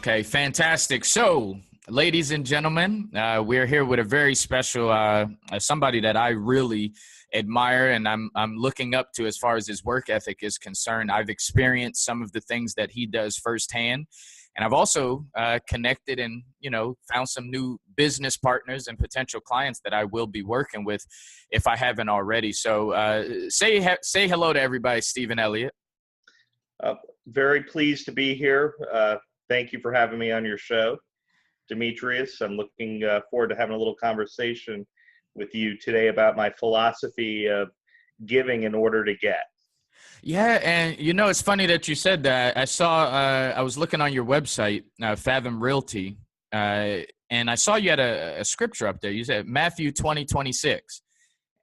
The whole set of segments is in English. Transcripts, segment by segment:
Okay, fantastic. So, ladies and gentlemen, we're here with a very special somebody that I really admire and I'm looking up to as far as his work ethic is concerned. I've experienced some of the things that he does firsthand, and I've also connected and found some new business partners and potential clients that I will be working with if I haven't already. So, say hello to everybody, Stephen Elliot. Very pleased to be here. Thank you for having me on your show, Demetrius. I'm looking forward to having a little conversation with you today about my philosophy of giving in order to get. Yeah, and it's funny that you said that. I was looking on your website, Fathom Realty, and I saw you had a scripture up there. You said Matthew 20:26,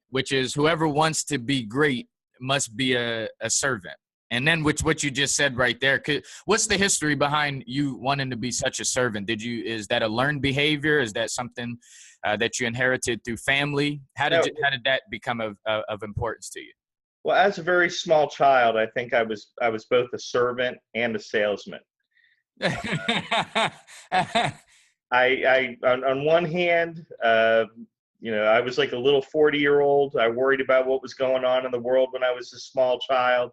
which is whoever wants to be great must be a servant. And then what you just said right there, what's the history behind you wanting to be such a servant? Is that a learned behavior? Is that something that you inherited through family? How did that become of importance to you? Well, as a very small child, I think I was both a servant and a salesman. I on one hand, I was like a little 40-year-old. I worried about what was going on in the world when I was a small child.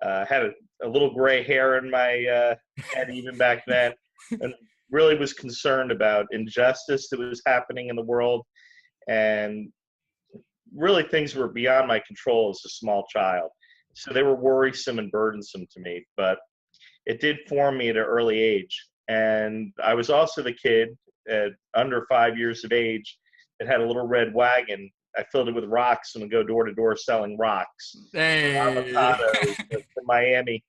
Had a little gray hair in my head even back then, and really was concerned about injustice that was happening in the world, and really things were beyond my control as a small child. So they were worrisome and burdensome to me, but it did form me at an early age. And I was also the kid at under 5 years of age that had a little red wagon. I filled it with rocks and would go door to door selling rocks, avocados from Miami,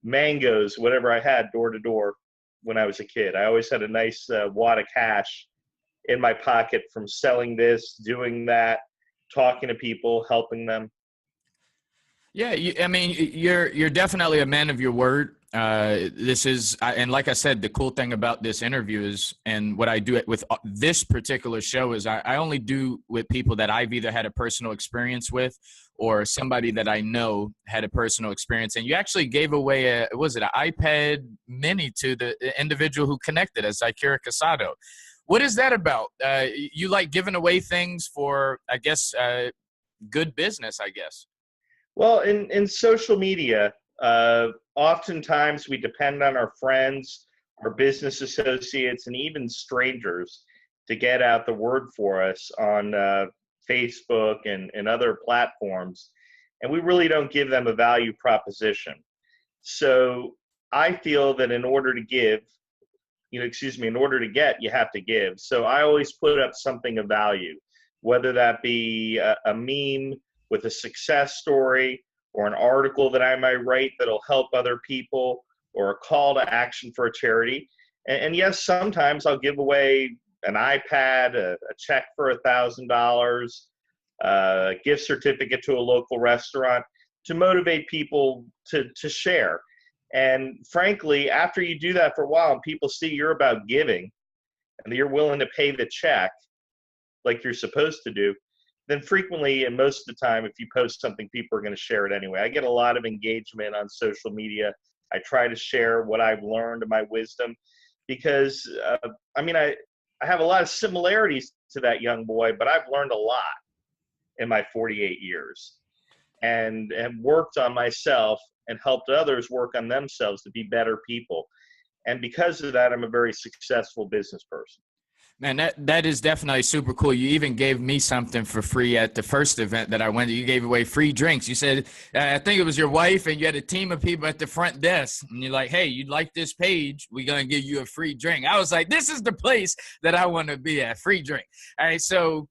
mangoes, whatever I had, door to door when I was a kid. I always had a nice wad of cash in my pocket from selling this, doing that, talking to people, helping them. Yeah, you're definitely a man of your word. This is, and like I said, the cool thing about this interview is, and what I do with this particular show is I only do with people that I've either had a personal experience with or somebody that I know had a personal experience. And you actually gave away an iPad mini to the individual who connected as Zakira Casado. What is that about? You like giving away things for, I guess, good business, I guess. Well, in social media, oftentimes we depend on our friends, our business associates, and even strangers to get out the word for us on Facebook and other platforms. And we really don't give them a value proposition. So I feel that in order to give, in order to get, you have to give. So I always put up something of value, whether that be a meme with a success story, or an article that I might write that'll help other people, or a call to action for a charity. And yes, sometimes I'll give away an iPad, a check for $1,000, a gift certificate to a local restaurant to motivate people to share. And frankly, after you do that for a while and people see you're about giving and you're willing to pay the check like you're supposed to do, then frequently and most of the time, if you post something, people are going to share it anyway. I get a lot of engagement on social media. I try to share what I've learned and my wisdom because, I have a lot of similarities to that young boy, but I've learned a lot in my 48 years and have worked on myself and helped others work on themselves to be better people. And because of that, I'm a very successful business person. Man, that is definitely super cool. You even gave me something for free at the first event that I went to. You gave away free drinks. You said, I think it was your wife, and you had a team of people at the front desk. And you're like, hey, you'd like this page? We're going to give you a free drink. I was like, this is the place that I want to be at, free drink. All right, so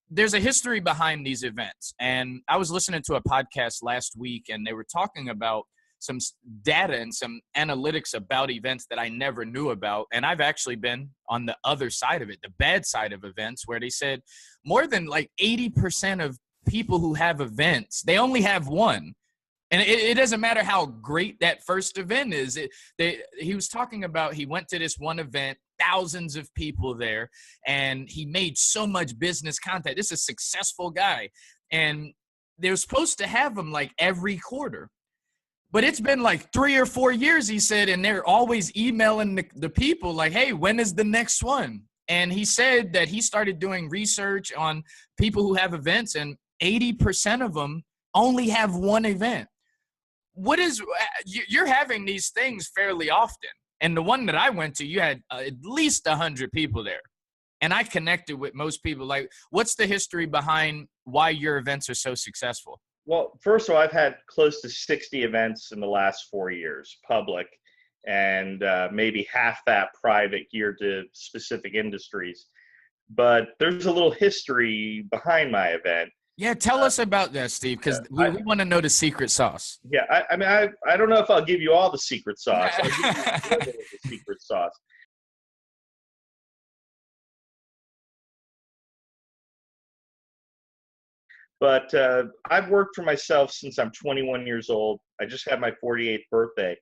there's a history behind these events. And I was listening to a podcast last week, and they were talking about some data and some analytics about events that I never knew about. And I've actually been on the other side of it, the bad side of events, where they said more than like 80% of people who have events, they only have one. And it doesn't matter how great that first event is. He was talking about, he went to this one event, thousands of people there, and he made so much business contact. This is a successful guy. And they're supposed to have him like every quarter. But it's been like 3 or 4 years, he said, and they're always emailing the people like, hey, when is the next one? And he said that he started doing research on people who have events, and 80% of them only have one event. What is, you're having these things fairly often. And the one that I went to, you had at least 100 people there. And I connected with most people. Like, what's the history behind why your events are so successful? Well, first of all, I've had close to 60 events in the last 4 years, public, and maybe half that private, geared to specific industries. But there's a little history behind my event. Yeah, tell us about that, Steve, because we want to know the secret sauce. Yeah, I mean, I don't know if I'll give you all the secret sauce. I'll give you a little bit of the secret sauce. But I've worked for myself since I'm 21 years old. I just had my 48th birthday.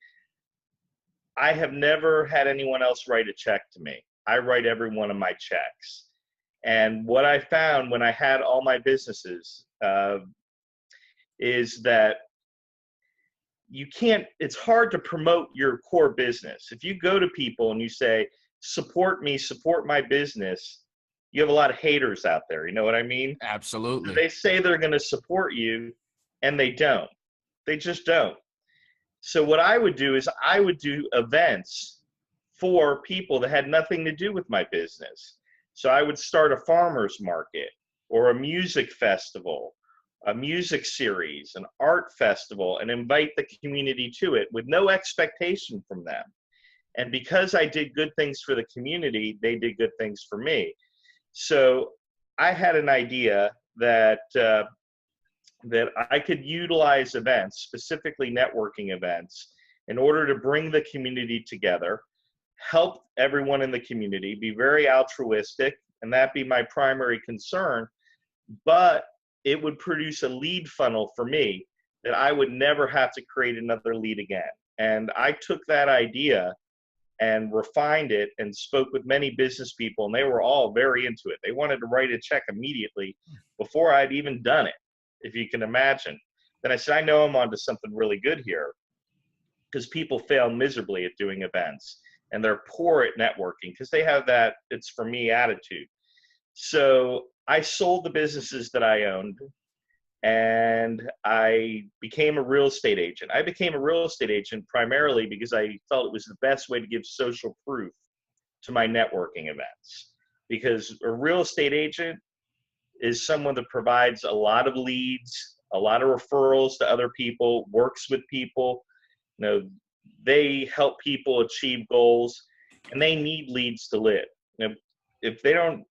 I have never had anyone else write a check to me. I write every one of my checks. And what I found when I had all my businesses is that it's hard to promote your core business. If you go to people and you say, support me, support my business, you have a lot of haters out there. You know what I mean? Absolutely. They say they're going to support you, and they don't. They just don't. So what I would do is I would do events for people that had nothing to do with my business. So I would start a farmer's market or a music festival, a music series, an art festival, and invite the community to it with no expectation from them. And because I did good things for the community, they did good things for me. So I had an idea that that I could utilize events, specifically networking events, in order to bring the community together, help everyone in the community, be very altruistic, and that be my primary concern. But it would produce a lead funnel for me that I would never have to create another lead again. And I took that idea and refined it and spoke with many business people, and they were all very into it. They wanted to write a check immediately before I'd even done it, if you can imagine. Then I said, I know I'm onto something really good here, because people fail miserably at doing events, and they're poor at networking because they have that "it's for me" attitude. So I sold the businesses that I owned, and I became a real estate agent. I became a real estate agent primarily because I felt it was the best way to give social proof to my networking events. Because a real estate agent is someone that provides a lot of leads, a lot of referrals to other people, works with people. You know, they help people achieve goals, and they need leads to live. You know, if they aren't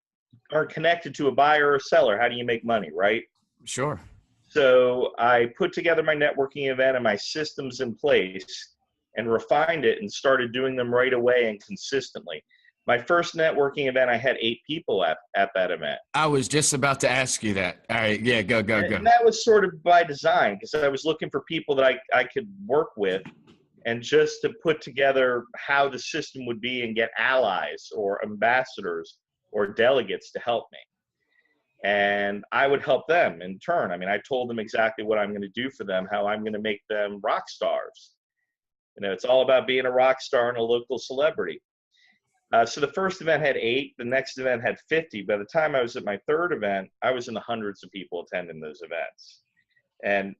connected to a buyer or seller, how do you make money, right? Sure. So I put together my networking event and my systems in place and refined it and started doing them right away and consistently. My first networking event, I had 8 people at that event. I was just about to ask you that. All right. Yeah, go. And that was sort of by design, because I was looking for people that I could work with, and just to put together how the system would be and get allies or ambassadors or delegates to help me. And I would help them in turn. I mean, I told them exactly what I'm going to do for them, how I'm going to make them rock stars. You know, it's all about being a rock star and a local celebrity. So the first event had 8, the next event had 50. By the time I was at my third event, I was in the hundreds of people attending those events. And,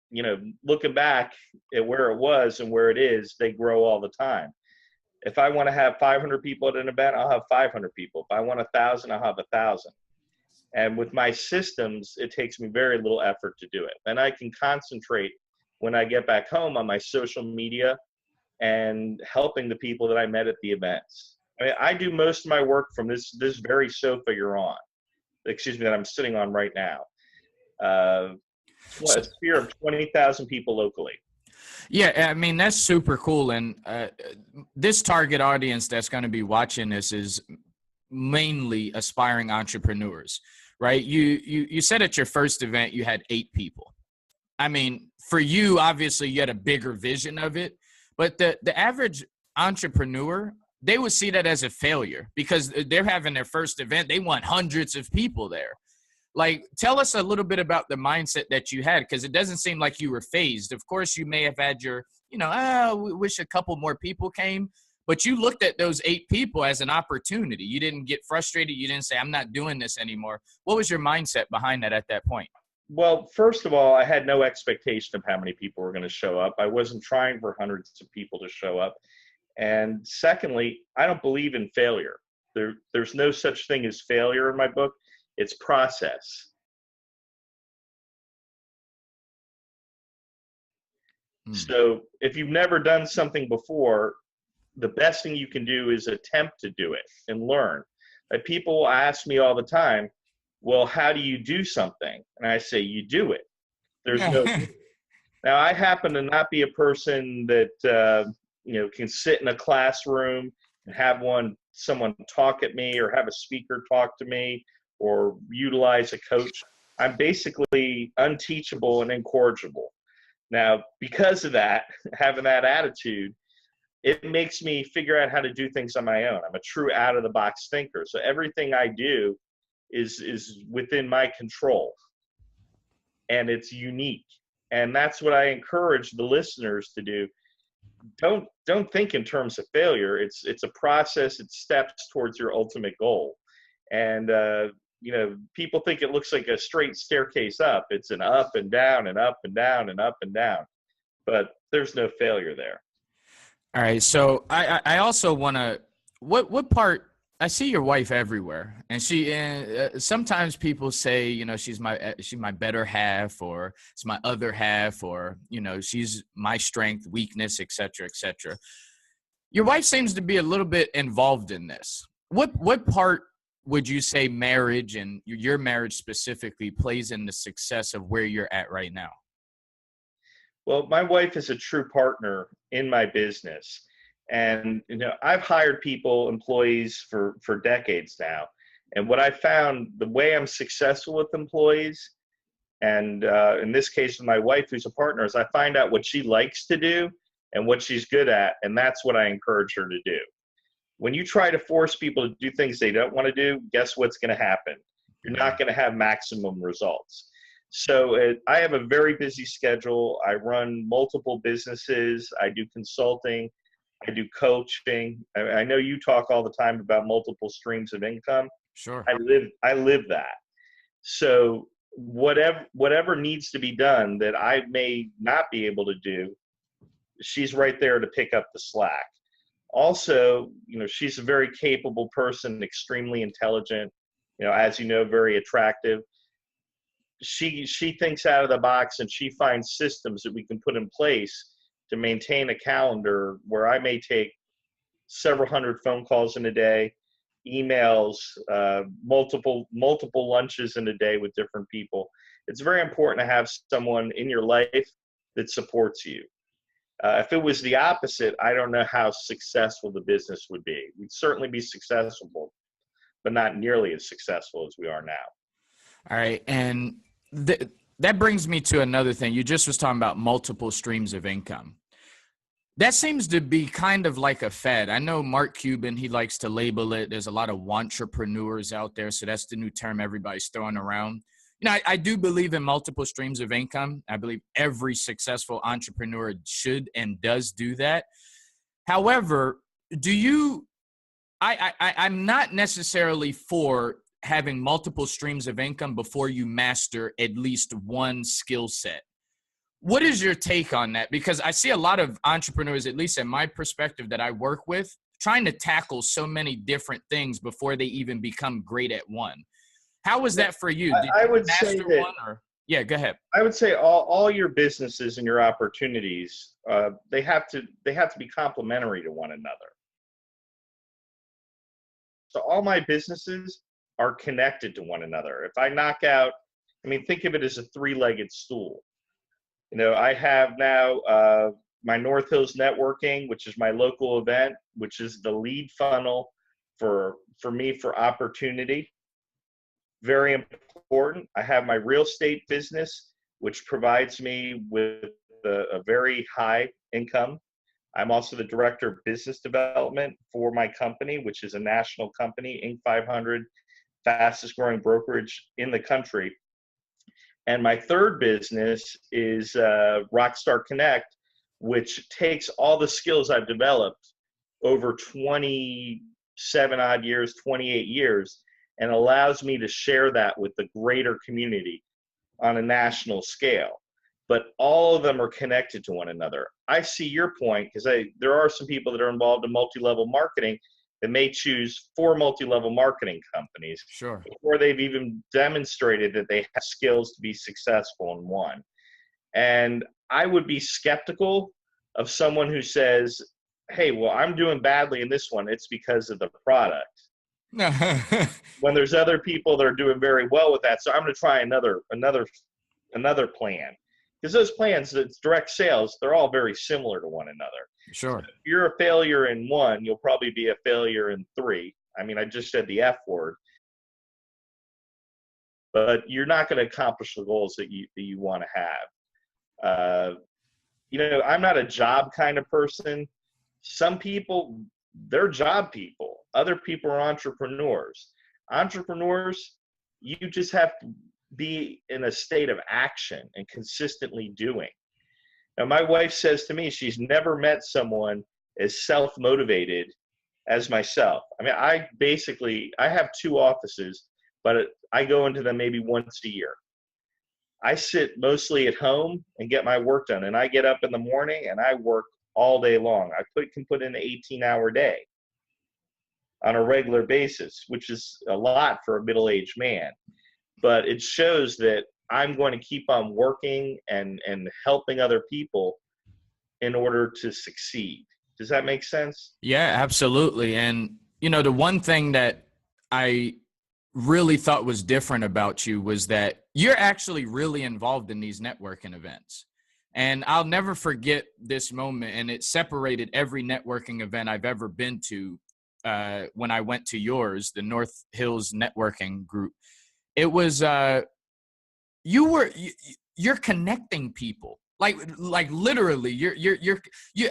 you know, looking back at where it was and where it is, they grow all the time. If I want to have 500 people at an event, I'll have 500 people. If I want 1,000, I'll have 1,000. And with my systems, it takes me very little effort to do it. And I can concentrate when I get back home on my social media and helping the people that I met at the events. I mean, I do most of my work from this very sofa you're on, that I'm sitting on right now. A sphere of 20,000 people locally. Yeah, I mean, that's super cool. And this target audience that's going to be watching this is mainly aspiring entrepreneurs, right? You said at your first event you had 8 people. I mean, for you, obviously you had a bigger vision of it, but the average entrepreneur, they would see that as a failure because they're having their first event. They want hundreds of people there. Like, tell us a little bit about the mindset that you had, because it doesn't seem like you were phased. Of course, you may have had your, we wish a couple more people came, but you looked at those 8 people as an opportunity. You didn't get frustrated. You didn't say, I'm not doing this anymore. What was your mindset behind that at that point? Well, first of all, I had no expectation of how many people were going to show up. I wasn't trying for hundreds of people to show up. And secondly, I don't believe in failure. There's no such thing as failure in my book. It's process. So if you've never done something before, the best thing you can do is attempt to do it and learn. People ask me all the time, well, how do you do something? And I say, you do it. There's no. Now, I happen to not be a person that can sit in a classroom and have someone talk at me, or have a speaker talk to me, or utilize a coach. I'm basically unteachable and incorrigible. Now, because of that, having that attitude, it makes me figure out how to do things on my own. I'm a true out-of-the-box thinker. So everything I do is within my control, and it's unique. And that's what I encourage the listeners to do. Don't think in terms of failure. It's a process. It's steps towards your ultimate goal. And people think it looks like a straight staircase up. It's an up and down and up and down and up and down. But there's no failure there. All right. So I also want to, what part, I see your wife everywhere, and sometimes people say, she's my better half, or it's my other half, or, she's my strength, weakness, et cetera, et cetera. Your wife seems to be a little bit involved in this. What part would you say marriage, and your marriage specifically, plays in the success of where you're at right now? Well, my wife is a true partner in my business. And, I've hired employees for decades now. And what I found, the way I'm successful with employees, and in this case with my wife, who's a partner, is I find out what she likes to do and what she's good at. And that's what I encourage her to do. When you try to force people to do things they don't want to do, guess what's going to happen? You're not going to have maximum results. So I have a very busy schedule. I run multiple businesses. I do consulting. I do coaching. I know you talk all the time about multiple streams of income. Sure. I live that. So whatever needs to be done that I may not be able to do, she's right there to pick up the slack. Also, she's a very capable person, extremely intelligent, as very attractive. She thinks out of the box, and she finds systems that we can put in place to maintain a calendar where I may take several hundred phone calls in a day, emails, multiple lunches in a day with different people. It's very important to have someone in your life that supports you. If it was the opposite, I don't know how successful the business would be. We'd certainly be successful, but not nearly as successful as we are now. All right. And that brings me to another thing. You just was talking about multiple streams of income. That seems to be kind of like a fad. I know Mark Cuban, he likes to label it. There's a lot of entrepreneurs out there. So that's the new term everybody's throwing around. I do believe in multiple streams of income. I believe every successful entrepreneur should and does do that. However, I'm not necessarily for having multiple streams of income before you master at least one skill set. What is your take on that? Because I see a lot of entrepreneurs, at least in my perspective that I work with, trying to tackle so many different things before they even become great at one. How was that for you? I would say that, yeah, go ahead. I would say all your businesses and your opportunities, they have to be complementary to one another. So all my businesses are connected to one another. If I knock out, think of it as a three-legged stool. I have now my North Hills Networking, which is my local event, which is the lead funnel for me for opportunity. Very important. I have my real estate business, which provides me with a very high income. I'm also the director of business development for my company, which is a national company, Inc. 500, fastest growing brokerage in the country. And my third business is Rockstar Connect, which takes all the skills I've developed over 27 odd years, 28 years, and allows me to share that with the greater community on a national scale. But all of them are connected to one another. I see your point, because there are some people that are involved in multi-level marketing that may choose 4 multi-level marketing companies Sure. before they've even demonstrated that they have skills to be successful in one. And I would be skeptical of someone who says, hey, well, I'm doing badly in this one, it's because of the product. When there's other people that are doing very well with that, so I'm going to try another plan. Because those plans, it's direct sales, they're all very similar to one another. Sure. So if you're a failure in one, you'll probably be a failure in 3. I mean, I just said the F word. But you're not going to accomplish the goals that you want to have. I'm not a job kind of person. Some people, they're job people. Other people are entrepreneurs. Entrepreneurs, you just have to be in a state of action and consistently doing. Now, my wife says to me, she's never met someone as self-motivated as myself. I mean, I have 2 offices, but I go into them maybe once a year. I sit mostly at home and get my work done. And I get up in the morning and I work all day long. I can put in an 18-hour day on a regular basis, which is a lot for a middle-aged man. But it shows that I'm going to keep on working and helping other people in order to succeed. Does that make sense? Yeah, absolutely. And, the one thing that I really thought was different about you was that you're actually really involved in these networking events. And I'll never forget this moment. And it separated every networking event I've ever been to when I went to yours, the North Hills Networking Group. It was you're connecting people. Like literally,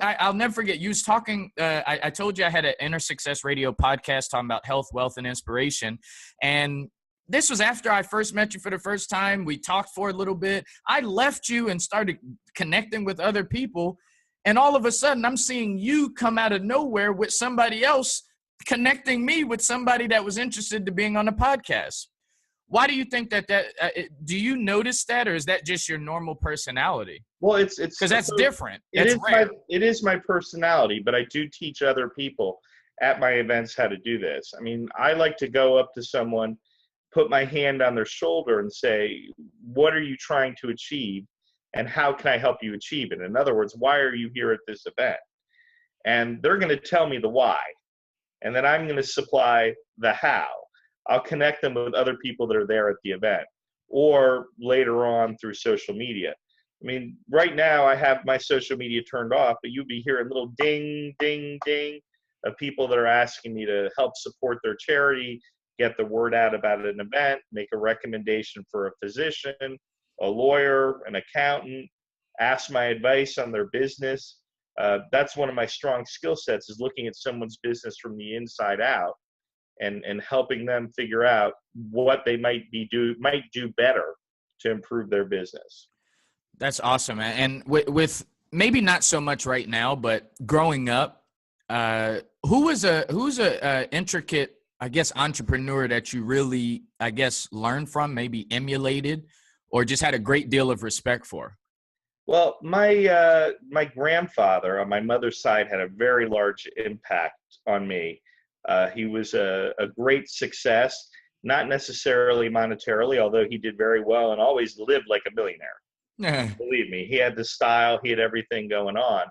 I'll never forget. You was talking. I told you I had an Inner Success Radio podcast talking about health, wealth, and inspiration. And this was after I first met you for the first time. We talked for a little bit. I left you and started connecting with other people. And all of a sudden, I'm seeing you come out of nowhere with somebody else connecting me with somebody that was interested to being on a podcast. Why do you think that do you notice that, or is that just your normal personality? Well, it's because that's different. It is my personality, but I do teach other people at my events how to do this. I mean, I like to go up to someone, put my hand on their shoulder and say, what are you trying to achieve? And how can I help you achieve it? In other words, why are you here at this event? And they're going to tell me the why. And then I'm going to supply the how. I'll connect them with other people that are there at the event, or later on through social media. I mean, right now I have my social media turned off, but you'll be hearing little ding, ding, ding of people that are asking me to help support their charity, get the word out about an event, make a recommendation for a physician, a lawyer, an accountant, ask my advice on their business. That's one of my strong skill sets, is looking at someone's business from the inside out. And helping them figure out what they might do better to improve their business. That's awesome. And with maybe not so much right now, but growing up, who's a intricate, I guess, entrepreneur that you really, I guess, learned from, maybe emulated, or just had a great deal of respect for? Well, my grandfather on my mother's side had a very large impact on me. He was a great success, not necessarily monetarily, although he did very well and always lived like a millionaire. Believe me, he had the style, he had everything going on,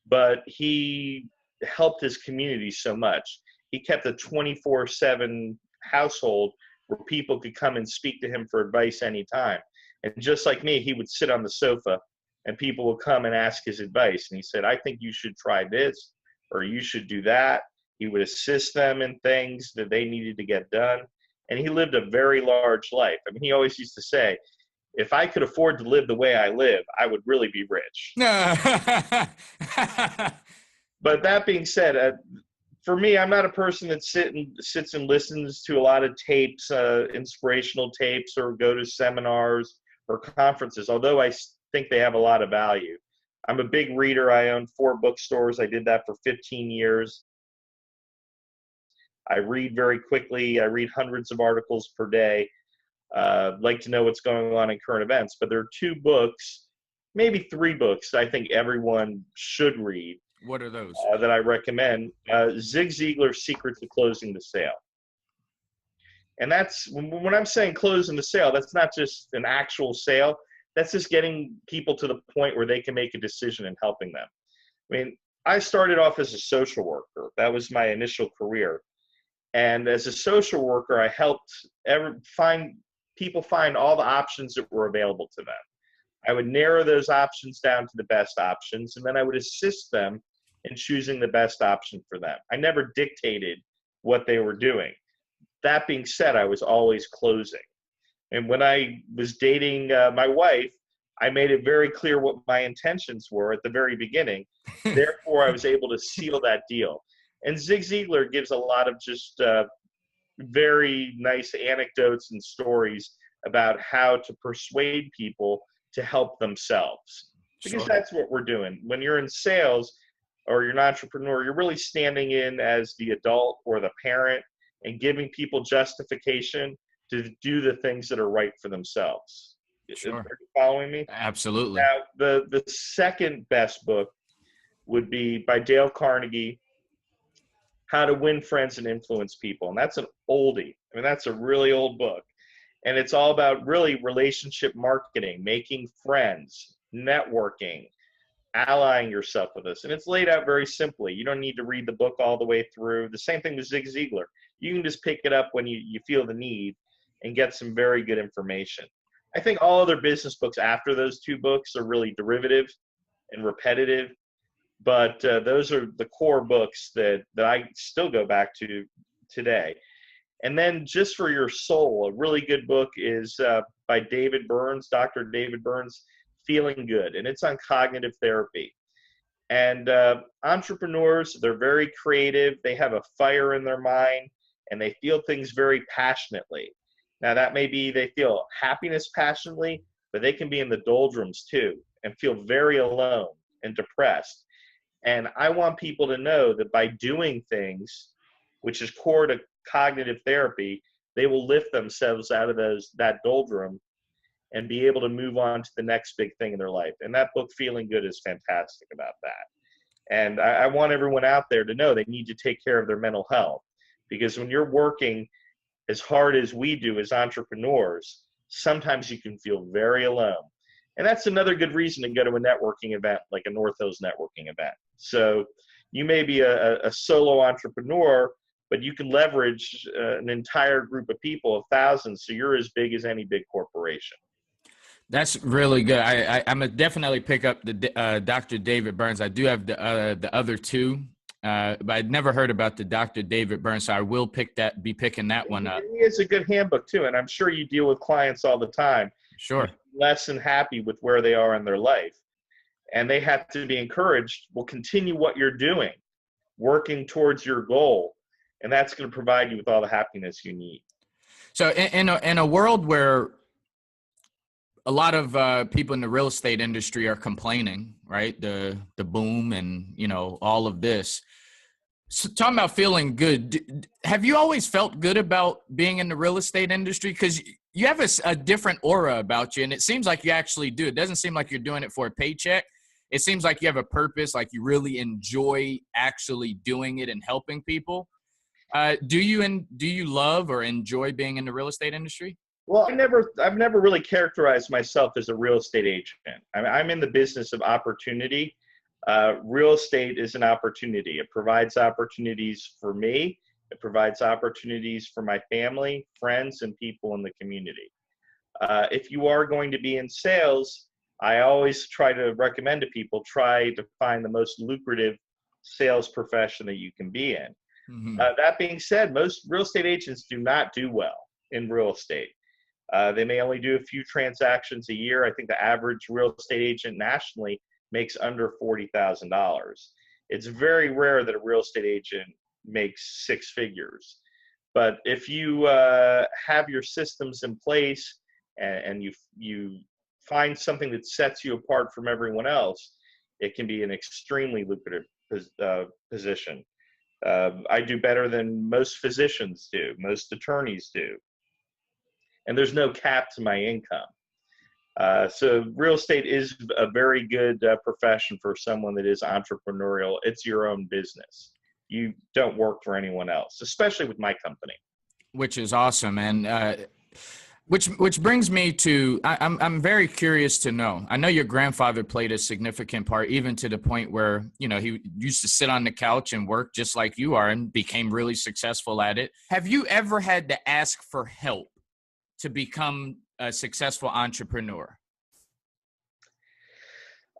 but he helped his community so much. He kept a 24/7 household where people could come and speak to him for advice anytime. And just like me, he would sit on the sofa and people would come and ask his advice. And he said, I think you should try this, or you should do that. He would assist them in things that they needed to get done. And he lived a very large life. I mean, he always used to say, if I could afford to live the way I live, I would really be rich. But that being said, For me, I'm not a person that sits and listens to a lot of tapes, inspirational tapes, or go to seminars or conferences, although think they have a lot of value. I'm a big reader. I own 4 bookstores. I did that for 15 years. I read very quickly. I read hundreds of articles per day. Like to know what's going on in current events. But there are 2 books, maybe 3 books I think everyone should read. What are those? That I recommend. Zig Ziglar's Secret to Closing the Sale. And that's, when I'm saying closing the sale, that's not just an actual sale. That's just getting people to the point where they can make a decision and helping them. I mean, I started off as a social worker. That was my initial career. And as a social worker, I helped people find all the options that were available to them. I would narrow those options down to the best options, and then I would assist them in choosing the best option for them. I never dictated what they were doing. That being said, I was always closing. And when I was dating my wife, I made it very clear what my intentions were at the very beginning. Therefore, I was able to seal that deal. And Zig Ziglar gives a lot of just very nice anecdotes and stories about how to persuade people to help themselves. Because that's what we're doing. When you're in sales or you're an entrepreneur, you're really standing in as the adult or the parent and giving people justification to do the things that are right for themselves. Sure. Are you following me? Absolutely. Now, the second best book would be by Dale Carnegie, How to Win Friends and Influence People. And that's an oldie. I mean, that's a really old book. And it's all about really relationship marketing, making friends, networking, allying yourself with us. And it's laid out very simply. You don't need to read the book all the way through. The same thing with Zig Ziglar. You can just pick it up when you feel the need and get some very good information. I think all other business books after those 2 books are really derivative and repetitive. But those are the core books that I still go back to today. And then just for your soul, a really good book is by David Burns, Dr. David Burns, Feeling Good. And it's on cognitive therapy. And entrepreneurs, they're very creative. They have a fire in their mind, and they feel things very passionately. Now, that may be they feel happiness passionately, but they can be in the doldrums too and feel very alone and depressed. And I want people to know that by doing things, which is core to cognitive therapy, they will lift themselves out of that doldrum and be able to move on to the next big thing in their life. And that book, Feeling Good, is fantastic about that. And I want everyone out there to know they need to take care of their mental health, because when you're working as hard as we do as entrepreneurs, sometimes you can feel very alone. And that's another good reason to go to a networking event like a North Hills networking event. So you may be a solo entrepreneur, but you can leverage an entire group of people of thousands, so you're as big as any big corporation. That's really good. I'm gonna definitely pick up the Dr. David Burns. I do have the other 2, but I'd never heard about the Dr. David Burns, so I will be picking that one up. He is a good handbook too, and I'm sure you deal with clients all the time. Sure. Less than happy with where they are in their life, and they have to be encouraged. Well, continue what you're doing, working towards your goal, and that's going to provide you with all the happiness you need. So in a world where a lot of people in the real estate industry are complaining, right? The boom and, all of this. So talking about feeling good, have you always felt good about being in the real estate industry? Because you have a different aura about you, and it seems like you actually do. It doesn't seem like you're doing it for a paycheck. It seems like you have a purpose, like you really enjoy actually doing it and helping people. Do you love or enjoy being in the real estate industry? Well, I've never really characterized myself as a real estate agent. I'm in the business of opportunity. Real estate is an opportunity. It provides opportunities for me. It provides opportunities for my family, friends, and people in the community. If you are going to be in sales, I always try to recommend to people, try to find the most lucrative sales profession that you can be in. Mm-hmm. That being said, most real estate agents do not do well in real estate. They may only do a few transactions a year. I think the average real estate agent nationally makes under $40,000. It's very rare that a real estate agent makes six figures. But if you have your systems in place and you find something that sets you apart from everyone else, it can be an extremely lucrative position. I do better than most physicians do, most attorneys do, and there's no cap to my income. So real estate is a very good profession for someone that is entrepreneurial. It's your own business. You don't work for anyone else, especially with my company. Which is awesome. And which brings me to, I'm very curious to know. I know your grandfather played a significant part, even to the point where, you know, he used to sit on the couch and work just like you are and became really successful at it. Have you ever had to ask for help to become a successful entrepreneur?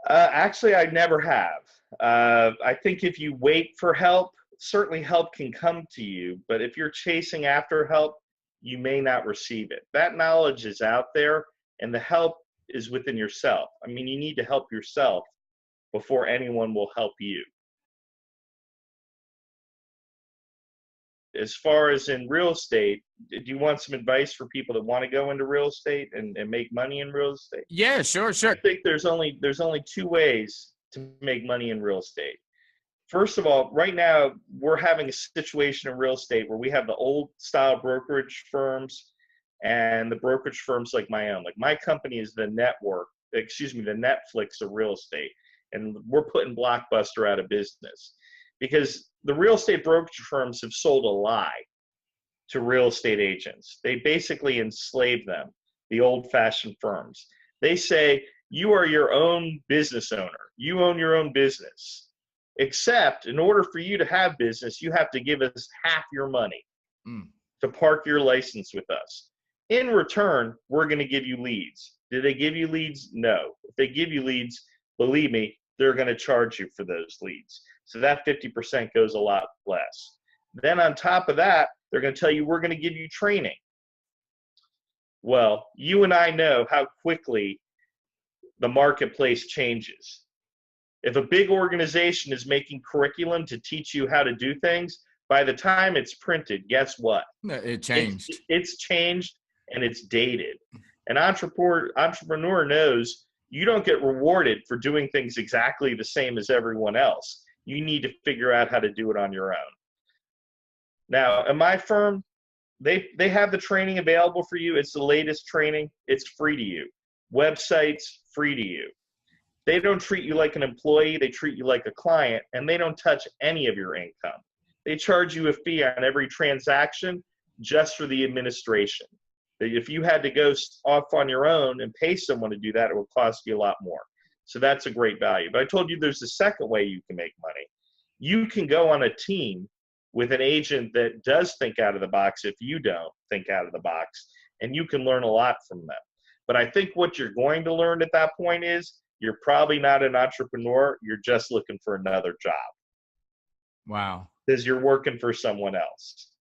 Actually, I never have. I think if you wait for help, certainly help can come to you, but if you're chasing after help, you may not receive it. That knowledge is out there, and the help is within yourself. I mean, you need to help yourself before anyone will help you. As far as in real estate, do you want some advice for people that want to go into real estate and make money in real estate? Yeah, sure. I think there's only two ways to make money in real estate. First of all, right now, we're having a situation in real estate where we have the old style brokerage firms and the brokerage firms like my own. Like my company is the Netflix of real estate. And we're putting Blockbuster out of business because the real estate brokerage firms have sold a lie to real estate agents. They basically enslave them, the old-fashioned firms. They say, you are your own business owner. You own your own business. Except in order for you to have business, you have to give us half your money to park your license with us. In return, we're going to give you leads. Do they give you leads? No. If they give you leads, believe me, they're going to charge you for those leads. So that 50% goes a lot less. Then on top of that, they're going to tell you we're going to give you training. Well, you and I know how quickly the marketplace changes. If a big organization is making curriculum to teach you how to do things, by the time it's printed, guess what? It changed. It's changed and it's dated. An entrepreneur knows you don't get rewarded for doing things exactly the same as everyone else. You need to figure out how to do it on your own. Now, in my firm, they have the training available for you. It's the latest training. It's free to you. Websites, free to you. They don't treat you like an employee. They treat you like a client, and they don't touch any of your income. They charge you a fee on every transaction just for the administration. If you had to go off on your own and pay someone to do that, it would cost you a lot more. So that's a great value. But I told you there's a second way you can make money. You can go on a team with an agent that does think out of the box if you don't think out of the box, and you can learn a lot from them. But I think what you're going to learn at that point is you're probably not an entrepreneur. You're just looking for another job. Wow. Because you're working for someone else.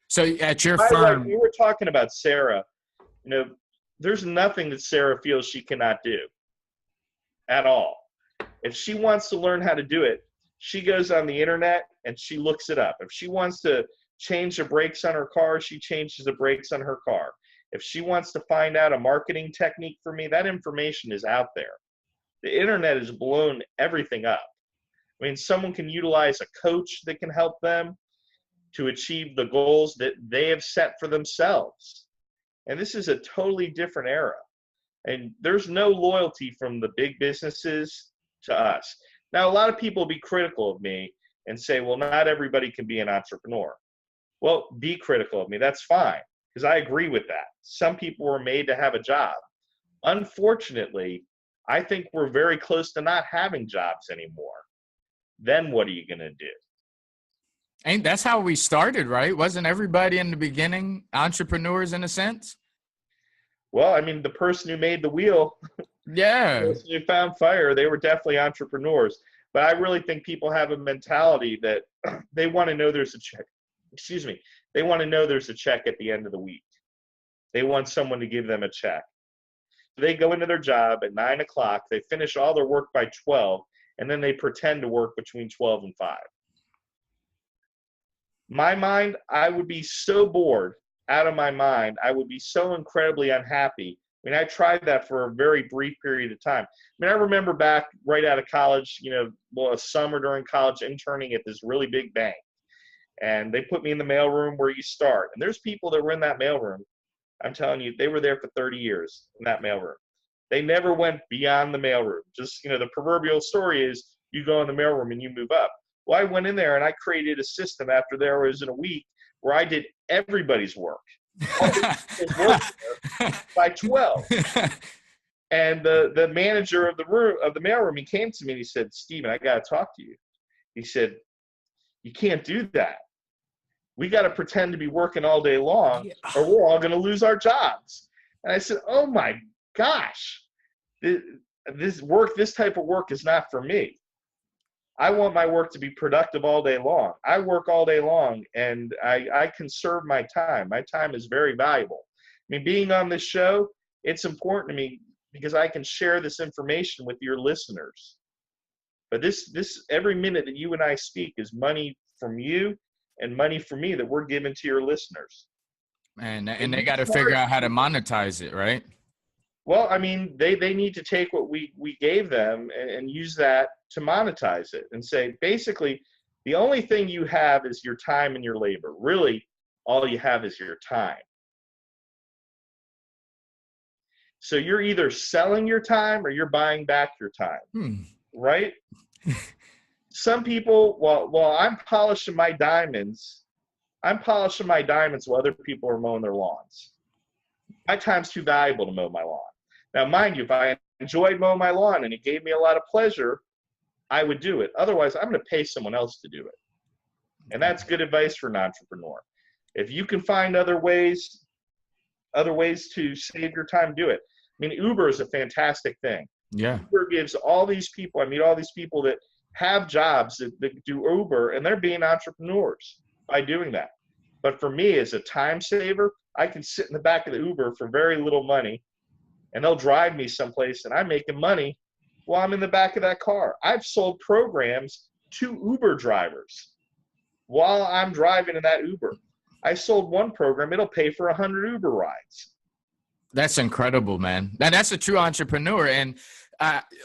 So at your firm, we were talking about Sarah. You know, there's nothing that Sarah feels she cannot do at all. If she wants to learn how to do it, she goes on the internet and she looks it up. If she wants to change the brakes on her car, she changes the brakes on her car. If she wants to find out a marketing technique for me, that information is out there. The internet has blown everything up. I mean, someone can utilize a coach that can help them to achieve the goals that they have set for themselves. And this is a totally different era. And there's no loyalty from the big businesses to us. Now, a lot of people will be critical of me and say, well, not everybody can be an entrepreneur. Well, be critical of me. That's fine, because I agree with that. Some people were made to have a job. Unfortunately, I think we're very close to not having jobs anymore. Then what are you going to do? And that's how we started, right? Wasn't everybody in the beginning entrepreneurs in a sense? Well, I mean, the person who made the wheel, yeah, the person who found fire, they were definitely entrepreneurs. But I really think people have a mentality that they want to know there's a check. Excuse me. They want to know there's a check at the end of the week. They want someone to give them a check. They go into their job at 9 o'clock. They finish all their work by 12, and then they pretend to work between 12 and 5. My mind, I would be so bored out of my mind. I would be so incredibly unhappy. I mean, I tried that for a very brief period of time. I mean, I remember back right out of college, a summer during college interning at this really big bank. And they put me in the mailroom where you start. And there's people that were in that mailroom. I'm telling you, they were there for 30 years in that mailroom. They never went beyond the mailroom. Just, the proverbial story is you go in the mailroom and you move up. Well, I went in there and I created a system after there was in a week where I did everybody's work. All the people's work there by 12. And the manager of the mailroom, he came to me and he said, "Steven, I got to talk to you." He said, "You can't do that. We got to pretend to be working all day long or we're all going to lose our jobs." And I said, "Oh my gosh, this type of work is not for me. I want my work to be productive all day long. I work all day long and I conserve my time. My time is very valuable. I mean, being on this show, it's important to me because I can share this information with your listeners. But this every minute that you and I speak is money from you and money from me that we're giving to your listeners." And they got to figure out how to monetize it, right? Well, I mean, they need to take what we gave them and use that to monetize it and say, basically, the only thing you have is your time and your labor. Really, all you have is your time. So you're either selling your time or you're buying back your time, right? Some people, while I'm polishing my diamonds while other people are mowing their lawns. My time's too valuable to mow my lawn. Now, mind you, if I enjoyed mowing my lawn and it gave me a lot of pleasure, I would do it. Otherwise, I'm going to pay someone else to do it. And that's good advice for an entrepreneur. If you can find other ways to save your time, do it. I mean, Uber is a fantastic thing. Yeah. Uber gives all these people, I meet all these people that have jobs that do Uber, and they're being entrepreneurs by doing that. But for me, as a time saver, I can sit in the back of the Uber for very little money, and they'll drive me someplace, and I'm making money while I'm in the back of that car. I've sold programs to Uber drivers while I'm driving in that Uber. I sold one program, it'll pay for 100 Uber rides. That's incredible, man. That's a true entrepreneur. And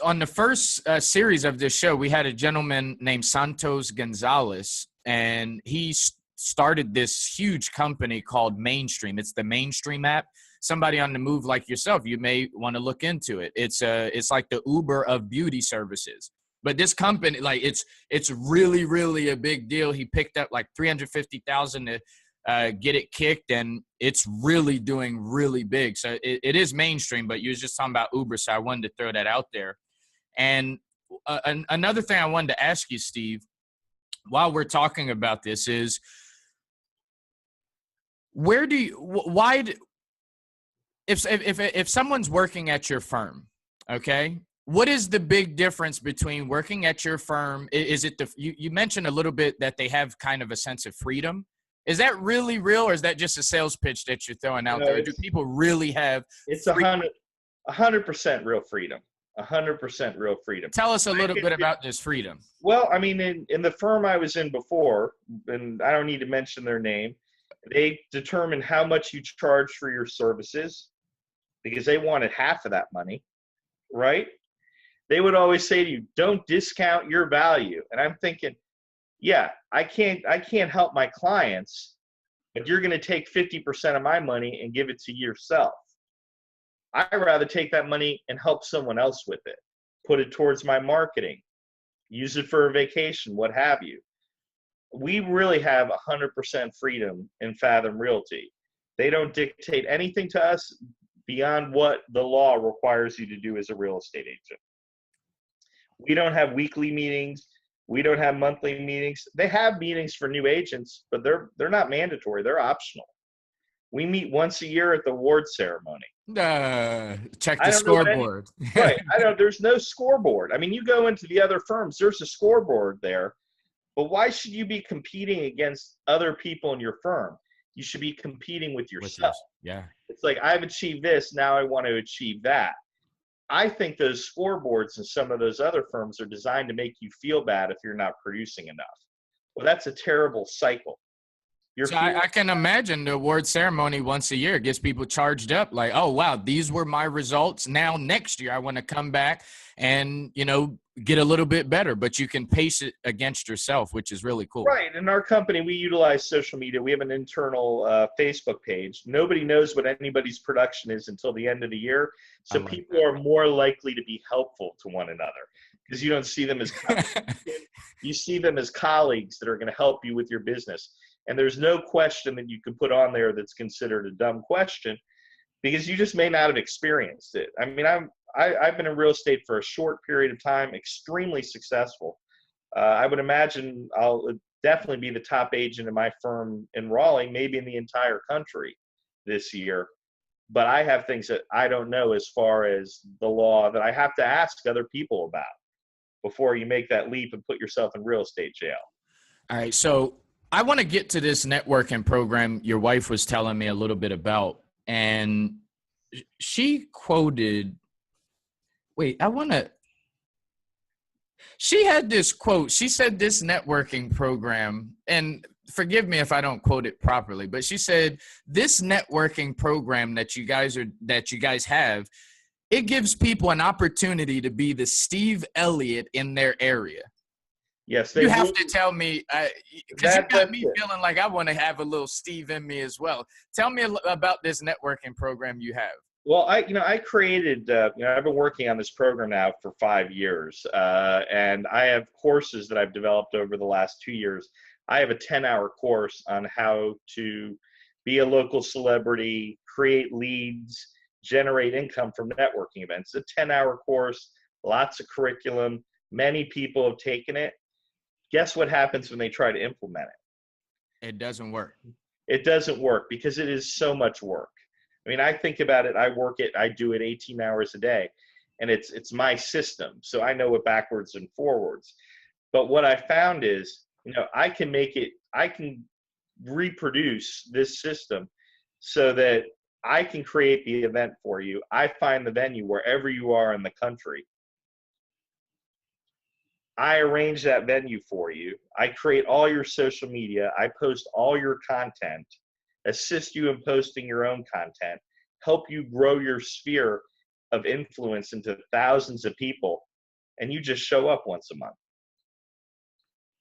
on the first series of this show, we had a gentleman named Santos Gonzalez, and he started this huge company called Mainstream. It's the Mainstream app. Somebody on the move like yourself, you may want to look into it. It's like the Uber of beauty services. But this company, like it's really, really a big deal. He picked up like $350,000 to get it kicked, and it's really doing really big. So it is mainstream, but you was just talking about Uber, so I wanted to throw that out there. And another thing I wanted to ask you, Steve, while we're talking about this is, if someone's working at your firm, okay, what is the big difference between working at your firm? Is it you mentioned a little bit that they have kind of a sense of freedom. Is that really real, or is that just a sales pitch that you're throwing out there? Do people really have? It's 100% real freedom. 100% real freedom. Tell us a little bit about this freedom. Well, I mean, in the firm I was in before, and I don't need to mention their name, they determine how much you charge for your services because they wanted half of that money, right? They would always say to you, "Don't discount your value." And I'm thinking, yeah, I can't help my clients, but you're going to take 50% of my money and give it to yourself. I'd rather take that money and help someone else with it, put it towards my marketing, use it for a vacation, what have you. We really have 100% freedom in Fathom Realty. They don't dictate anything to us beyond what the law requires you to do as a real estate agent. We don't have weekly meetings. We don't have monthly meetings. They have meetings for new agents, but they're not mandatory. They're optional. We meet once a year at the award ceremony. Check the scoreboard. Right. There's no scoreboard. I mean, you go into the other firms, there's a scoreboard there, but why should you be competing against other people in your firm? You should be competing with yourself. Yeah. It's like, I've achieved this, now I want to achieve that. I think those scoreboards in some of those other firms are designed to make you feel bad if you're not producing enough. Well, that's a terrible cycle. You're So feeling I can imagine the award ceremony once a year gets people charged up like, oh, wow, these were my results. Now, next year, I want to come back and, get a little bit better. But you can pace it against yourself, which is really cool. right. In our company, we utilize social media. We have an internal Facebook page. Nobody knows what anybody's production is until the end of the year. I So like people are more likely to be helpful to one another because you don't see them as competition. that. You see them as colleagues that are going to help you with your business. And there's no question that you can put on there that's considered a dumb question because you just may not have experienced it. I mean, I've been in real estate for a short period of time, extremely successful. I would imagine I'll definitely be the top agent in my firm in Raleigh, maybe in the entire country this year. But I have things that I don't know as far as the law that I have to ask other people about before you make that leap and put yourself in real estate jail. All right. So I want to get to this networking program your wife was telling me a little bit about. And she quoted, wait, she had this quote. She said this networking program, and forgive me if I don't quote it properly, but she said this networking program that you guys have, it gives people an opportunity to be the Steve Elliott in their area. Yes, You have to tell me, because you got me it. feeling like I want to have a little Steve in me as well. Tell me about this networking program you have. Well, I created, I've been working on this program now for 5 years, and I have courses that I've developed over the last 2 years. I have a 10-hour course on how to be a local celebrity, create leads, generate income from networking events. It's a 10-hour course, lots of curriculum. Many people have taken it. Guess what happens when they try to implement it? It doesn't work. It doesn't work because it is so much work. I mean, I think about it. I do it 18 hours a day, and it's my system. So I know it backwards and forwards. But what I found is, I can reproduce this system so that I can create the event for you. I find the venue wherever you are in the country. I arrange that venue for you. I create all your social media. I post all your content, assist you in posting your own content, help you grow your sphere of influence into thousands of people, and you just show up once a month.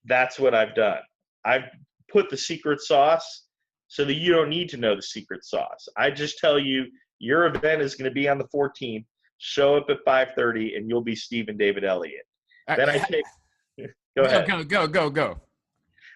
That's what I've done. I've put the secret sauce so that you don't need to know the secret sauce. I just tell you your event is going to be on the 14th. Show up at 5:30 and you'll be Stephen David Elliott. Then I take go ahead. Go.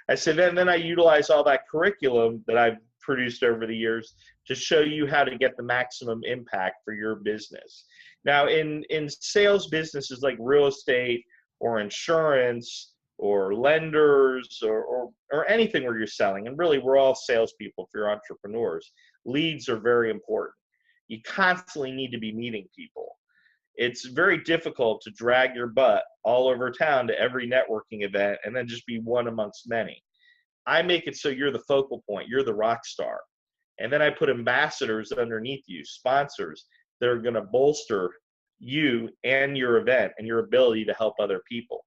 I said then I utilize all that curriculum that I've produced over the years to show you how to get the maximum impact for your business. Now in sales businesses like real estate or insurance or lenders or anything where you're selling, and really we're all salespeople if you're entrepreneurs, leads are very important. You constantly need to be meeting people. It's very difficult to drag your butt all over town to every networking event and then just be one amongst many. I make it so you're the focal point, you're the rock star. And then I put ambassadors underneath you, sponsors that are going to bolster you and your event and your ability to help other people.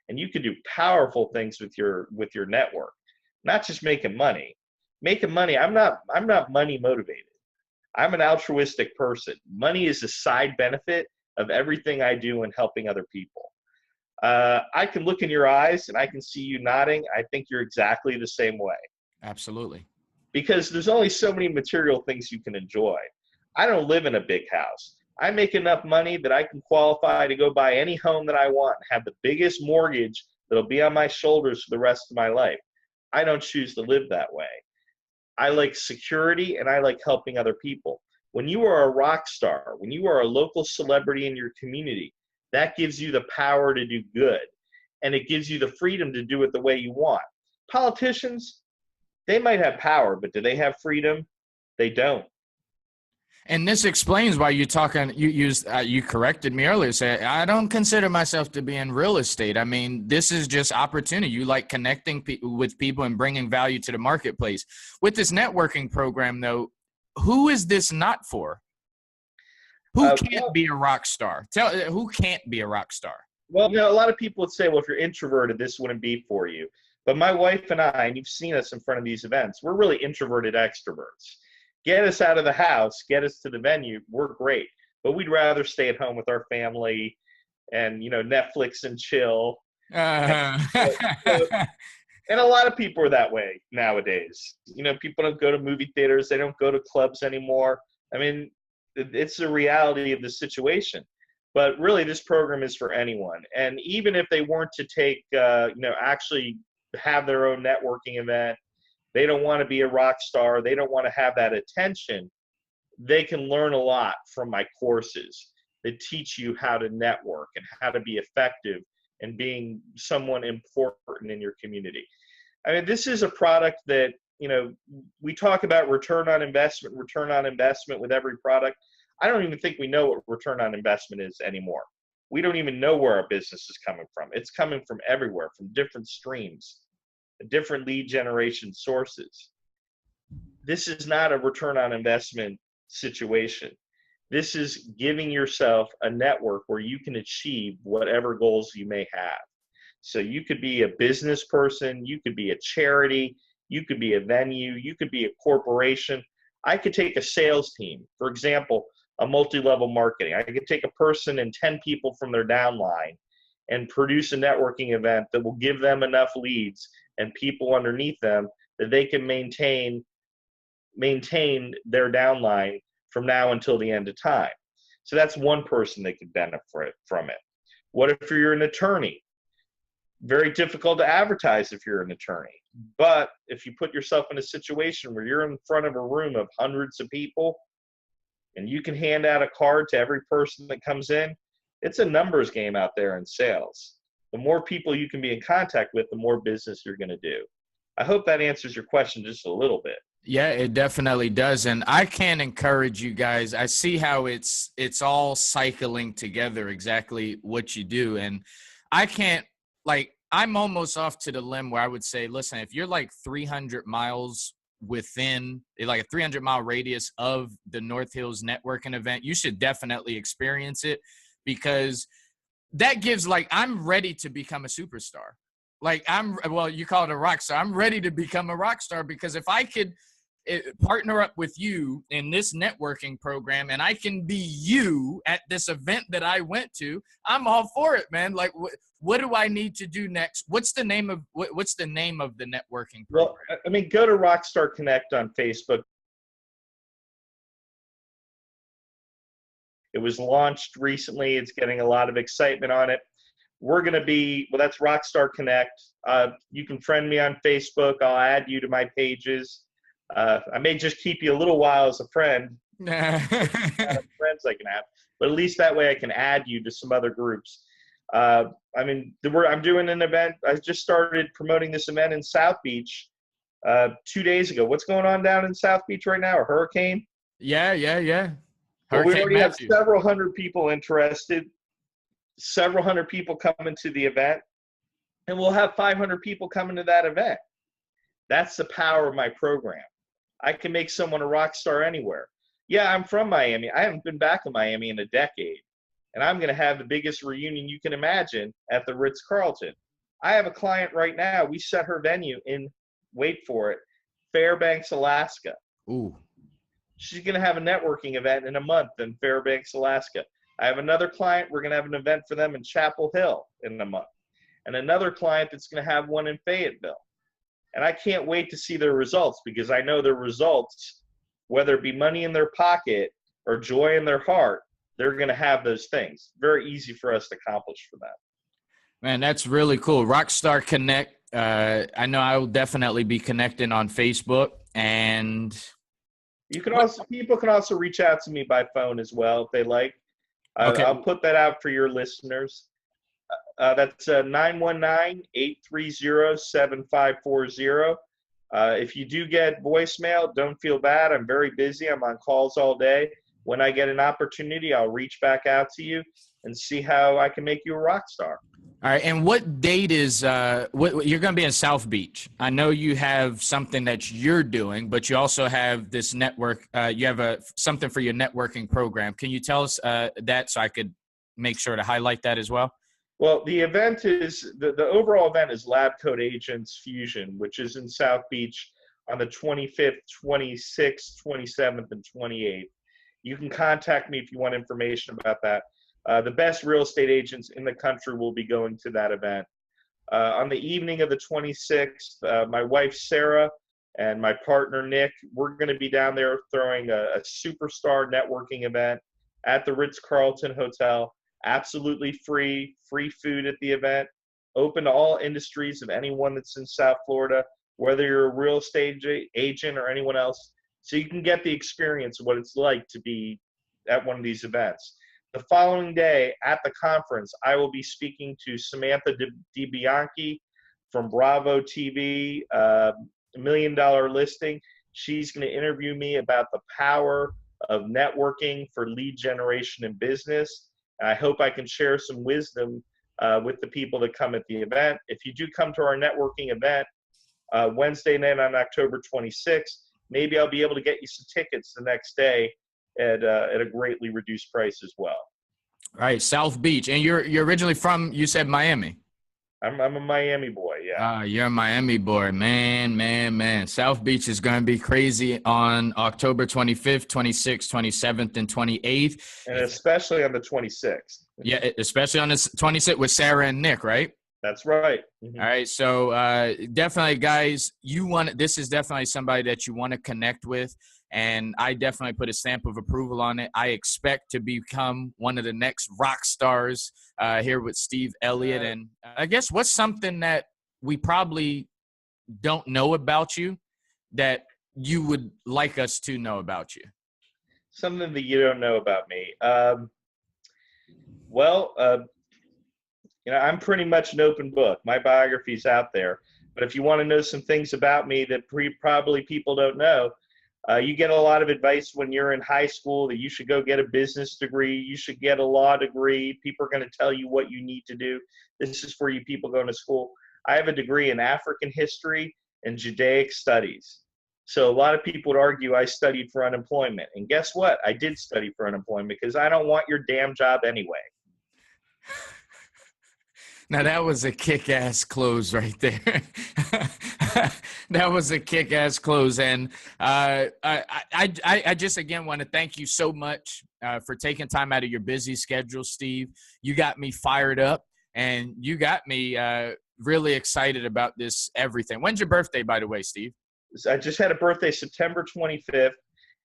And you can do powerful things with your network, not just making money. Making money, I'm not money motivated. I'm an altruistic person. Money is a side benefit of everything I do in helping other people. I can look in your eyes and I can see you nodding. I think you're exactly the same way. Absolutely. Because there's only so many material things you can enjoy. I don't live in a big house. I make enough money that I can qualify to go buy any home that I want and have the biggest mortgage that'll be on my shoulders for the rest of my life. I don't choose to live that way. I like security and I like helping other people. When you are a rock star, when you are a local celebrity in your community, that gives you the power to do good. And it gives you the freedom to do it the way you want. Politicians, they might have power, but do they have freedom? They don't. And this explains why you corrected me earlier. Say, I don't consider myself to be in real estate. I mean, this is just opportunity. You like connecting with people and bringing value to the marketplace. With this networking program, though, who is this not for? Who can't be a rock star? Who can't be a rock star? Well, a lot of people would say, well, if you're introverted, this wouldn't be for you. But my wife and I, and you've seen us in front of these events, we're really introverted extroverts. Get us out of the house, get us to the venue, we're great. But we'd rather stay at home with our family and, Netflix and chill. And, Uh, and a lot of people are that way nowadays. People don't go to movie theaters. They don't go to clubs anymore. I mean, it's the reality of the situation. But really, this program is for anyone. And even if they weren't to take, actually have their own networking event, they don't want to be a rock star, they don't want to have that attention, they can learn a lot from my courses that teach you how to network and how to be effective and being someone important in your community. I mean, this is a product that, we talk about return on investment with every product. I don't even think we know what return on investment is anymore. We don't even know where our business is coming from. It's coming from everywhere, from different streams, different lead generation sources. This is not a return on investment situation. This is giving yourself a network where you can achieve whatever goals you may have. So you could be a business person, you could be a charity, you could be a venue, you could be a corporation. I could take a sales team, for example, a multi-level marketing. I could take a person and 10 people from their downline and produce a networking event that will give them enough leads and people underneath them that they can maintain their downline from now until the end of time. So that's one person that could benefit from it. What if you're an attorney? Very difficult to advertise if you're an attorney. But if you put yourself in a situation where you're in front of a room of hundreds of people and you can hand out a card to every person that comes in, it's a numbers game out there in sales. The more people you can be in contact with, the more business you're going to do. I hope that answers your question just a little bit. Yeah, it definitely does. And I can encourage you guys. I see how it's all cycling together, exactly what you do. And I can't, I'm almost off to the limb where I would say, listen, if you're like 300 miles within like a 300-mile radius of the North Hills networking event, you should definitely experience it, because that gives, I'm ready to become a superstar. You call it a rock star. I'm ready to become a rock star, because if I could partner up with you in this networking program and I can be you at this event that I went to, I'm all for it, man. What do I need to do next? What's the name of the networking program? Well, I mean, go to Rockstar Connect on Facebook. It was launched recently. It's getting a lot of excitement on it. We're going to be, that's Rockstar Connect. You can friend me on Facebook. I'll add you to my pages. I may just keep you a little while as a friend. Friends I can have, but at least that way I can add you to some other groups. I'm doing an event. I just started promoting this event in South Beach 2 days ago. What's going on down in South Beach right now? A hurricane? Yeah. Well, we already have several hundred people interested, several hundred people coming to the event, and we'll have 500 people coming to that event. That's the power of my program. I can make someone a rock star anywhere. Yeah, I'm from Miami. I haven't been back to Miami in a decade. And I'm going to have the biggest reunion you can imagine at the Ritz-Carlton. I have a client right now. We set her venue in, wait for it, Fairbanks, Alaska. Ooh. She's going to have a networking event in a month in Fairbanks, Alaska. I have another client. We're going to have an event for them in Chapel Hill in a month. And another client that's going to have one in Fayetteville. And I can't wait to see their results, because I know their results, whether it be money in their pocket or joy in their heart, they're going to have those things. Very easy for us to accomplish for them. Man, that's really cool. Rockstar Connect. I know I will definitely be connecting on Facebook, and people can also reach out to me by phone as well if they like. Okay. I'll put that out for your listeners. That's 919-830-7540. If you do get voicemail, don't feel bad. I'm very busy. I'm on calls all day. When I get an opportunity, I'll reach back out to you and see how I can make you a rock star. All right. And what date is what you're going to be in South Beach? I know you have something that you're doing, but you also have this network. You have something for your networking program. Can you tell us that so I could make sure to highlight that as well? Well, the event is the overall event is Lab Coat Agents Fusion, which is in South Beach on the 25th, 26th, 27th, and 28th. You can contact me if you want information about that. The best real estate agents in the country will be going to that event. On the evening of the 26th, my wife Sarah and my partner Nick, we're going to be down there throwing a superstar networking event at the Ritz-Carlton Hotel. Absolutely free food at the event, open to all industries of anyone that's in South Florida, whether you're a real estate agent or anyone else. So you can get the experience of what it's like to be at one of these events. The following day at the conference, I will be speaking to Samantha DiBianchi from Bravo TV, $1 Million Listing. She's going to interview me about the power of networking for lead generation in business. And I hope I can share some wisdom with the people that come at the event. If you do come to our networking event Wednesday night on October 26th, maybe I'll be able to get you some tickets the next day at a greatly reduced price as well. Right, South Beach. And you're originally from, you said Miami. I'm a Miami boy, yeah. You're a Miami boy, man. South Beach is going to be crazy on October 25th, 26th, 27th, and 28th. And especially on the 26th. Yeah, especially on the 26th with Sarah and Nick, right? That's right. Mm-hmm. All right, so definitely, guys, this is definitely somebody that you want to connect with, and I definitely put a stamp of approval on it. I expect to become one of the next rock stars here with Steve Elliott, and I guess what's something that we probably don't know about you that you would like us to know about you? Something that you don't know about me. I'm pretty much an open book. My biography's out there. But if you want to know some things about me that probably people don't know, you get a lot of advice when you're in high school that you should go get a business degree. You should get a law degree. People are going to tell you what you need to do. This is for you people going to school. I have a degree in African history and Judaic studies. So a lot of people would argue I studied for unemployment. And guess what? I did study for unemployment because I don't want your damn job anyway. Now, that was a kick-ass close right there. That was a kick-ass close. And I just, again, want to thank you so much for taking time out of your busy schedule, Steve. You got me fired up, and you got me really excited about this everything. When's your birthday, by the way, Steve? I just had a birthday September 25th.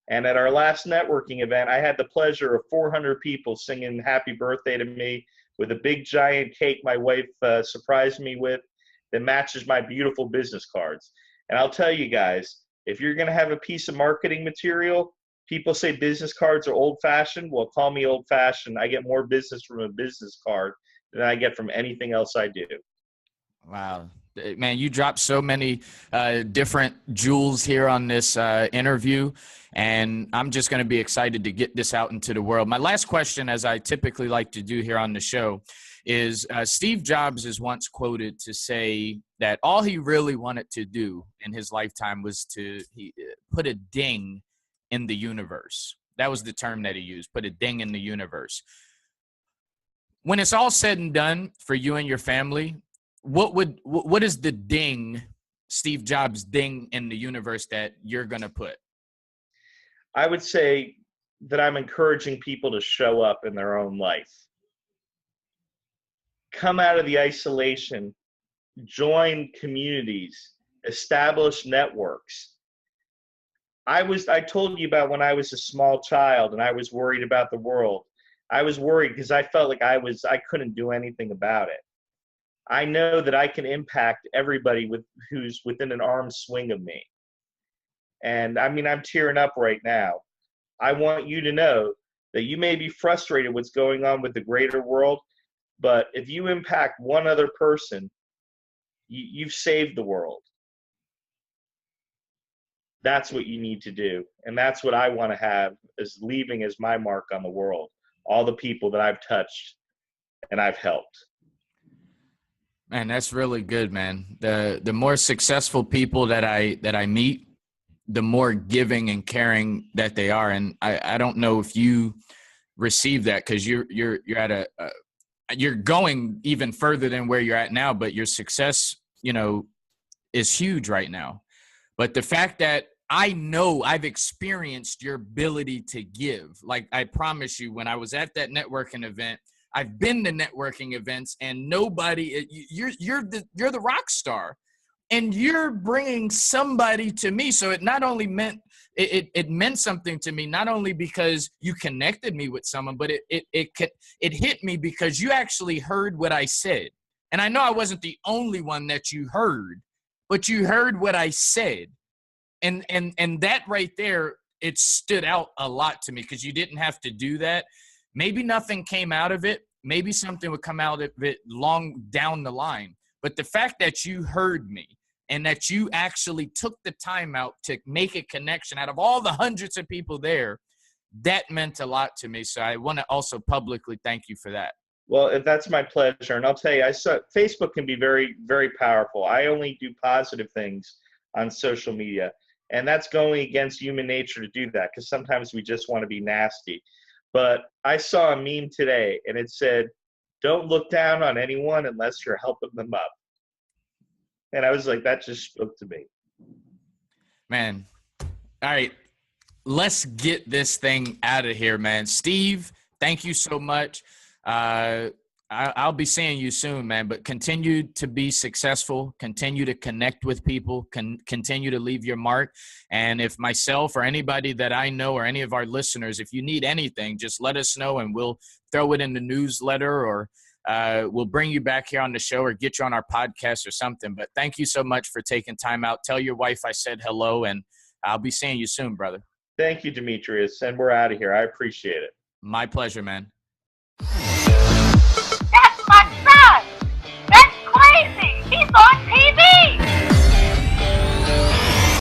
And at our last networking event, I had the pleasure of 400 people singing happy birthday to me with a big giant cake my wife surprised me with that matches my beautiful business cards. And I'll tell you guys, if you're going to have a piece of marketing material, people say business cards are old-fashioned. Well, call me old-fashioned. I get more business from a business card than I get from anything else I do. Wow. Man, you dropped so many different jewels here on this interview, and I'm just going to be excited to get this out into the world. My last question, as I typically like to do here on the show, is Steve Jobs is once quoted to say that all he really wanted to do in his lifetime was to put a ding in the universe. That was the term that he used, put a ding in the universe. When it's all said and done for you and your family, what is the ding, Steve Jobs ding in the universe that you're going to put? I would say that I'm encouraging people to show up in their own life. Come out of the isolation, join communities, establish networks. I told you about when I was a small child and I was worried about the world. I was worried because I felt like I couldn't do anything about it. I know that I can impact everybody who's within an arm's swing of me. And I mean, I'm tearing up right now. I want you to know that you may be frustrated with what's going on with the greater world, but if you impact one other person, you've saved the world. That's what you need to do. And that's what I want to have as leaving as my mark on the world. All the people that I've touched and I've helped. Man, that's really good, man. The more successful people that I meet, the more giving and caring that they are. And I don't know if you receive that because you're at you're going even further than where you're at now, but your success, is huge right now. But the fact that I know I've experienced your ability to give, like I promise you, when I was at that networking event, I've been to networking events, and you're the rock star, and you're bringing somebody to me. So it not only meant it meant something to me, not only because you connected me with someone, but it hit me because you actually heard what I said. And I know I wasn't the only one that you heard, but you heard what I said. And that right there, it stood out a lot to me, because you didn't have to do that. Maybe nothing came out of it. Maybe something would come out of it long down the line. But the fact that you heard me and that you actually took the time out to make a connection out of all the hundreds of people there, that meant a lot to me. So I want to also publicly thank you for that. Well, that's my pleasure. And I'll tell you, Facebook can be very, very powerful. I only do positive things on social media. And that's going against human nature to do that, because sometimes we just want to be nasty. But I saw a meme today, and it said, "Don't look down on anyone unless you're helping them up." And I was like, that just spoke to me. Man. All right. Let's get this thing out of here, man. Steve, thank you so much. I'll be seeing you soon, man, but continue to be successful, continue to connect with people, continue to leave your mark. And if myself or anybody that I know or any of our listeners, if you need anything, just let us know, and we'll throw it in the newsletter, or we'll bring you back here on the show or get you on our podcast or something. But thank you so much for taking time out. Tell your wife I said hello, and I'll be seeing you soon, brother. Thank you, Demetrius. And we're out of here. I appreciate it. My pleasure, man.